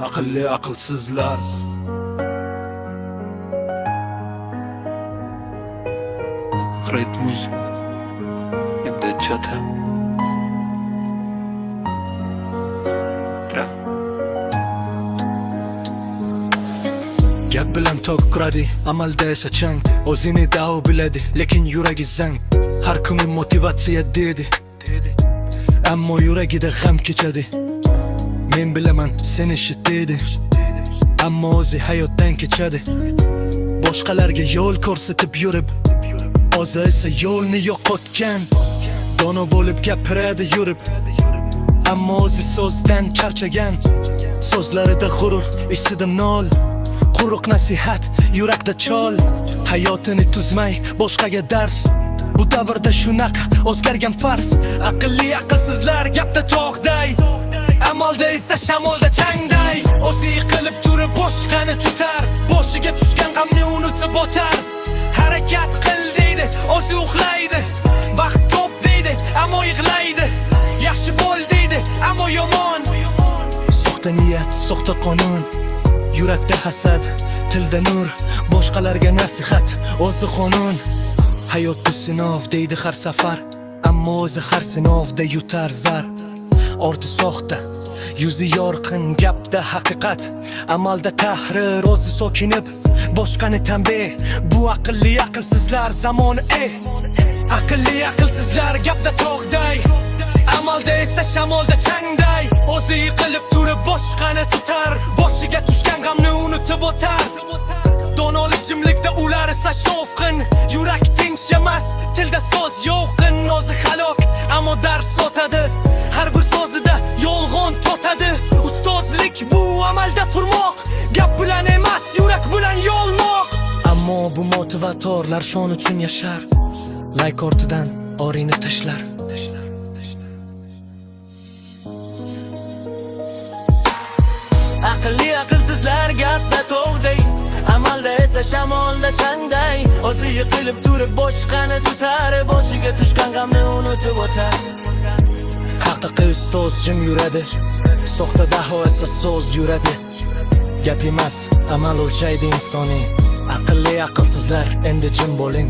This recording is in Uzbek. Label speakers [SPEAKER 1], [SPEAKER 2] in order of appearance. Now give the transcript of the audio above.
[SPEAKER 1] Akıllı akılsızlar. Ritmus Gidde çatı Gap bilan to'kiradi, amalda esa chang. O'zini da'vo biladi, lekin yuragi zang. Har kuni motivatsiya dedi, ammo yuragida g'am kechadi. Men bilaman sen eshitdi, ammo o'zi hayotdan kechadi. Boshqalarga yo'l ko'rsatib yurib, o'zi esa yo'lni yo'qotgan. Dono bo'lib gapiradi yurib, ammo o'zi so'zdan charchagan. So'zlarida g'urur, ishida nol. Quruq nasihat, yurakda chol. Hayotini tuzmay, boshqaga dars. Bu davrda shunaqa o'zgargan farz. Aqlli aqlsizlar gapda tog'day, amalda esa shamolda changday. O'zi yiqilib turib boshqani tutar, boshiga tushgan g'amni unutib o'tar. Harakat qil deydi, o'zi uxlaydi. Baxt top deydi, ammo yig'laydi. Yaxshi bo'l deydi, ammo yomon. Soxta niyat, soxta qonun. Yurakda hasad, tilda nur. Boshqalarga nasihat, o'zi qonun. Hayot bu sinov deydi har safar, ammo o'zi har sinovda yutar zar. Orti soxta, yuzi yorqin, gapda haqiqat, amalda tahrir. O'zi so'kinib, boshqani tanbeh. Bu aqlli aqlsizlar zamoni Aqlli aqlsizlar gapda tog'day, amalda esa shamolda changday. O'zi yiqilib turib boshqani tutar, boshiga tushgan g'amni unutib o'tar. Donolik jimlikda ular esa shovqin. Yurak tinchmas, tilda so'z yo'qin. O'zi halok, ammo dars o'tadi. Har bir so'zida yolg'on totadi. Ustozlik bu amalda turmoq, gap bilan emas, yurak bilan yo'lmoq. Ammo bu motivatorlar shon uchun yashar, layk ortidan orini tashlar. Aqlli aqlsizlar gapda tog'day, amalda esa shamolda changday. O'zi yiqilib turib boshqani tutar, boshiga tushgan g'amni unutib o'tar. Haqiqiy ustoz jim yuradi, soxta daho esa so'z yuradi. Gap emas, amal o'lchaydi insoniy. Aqlli aqlsizlar endi jim bo'ling.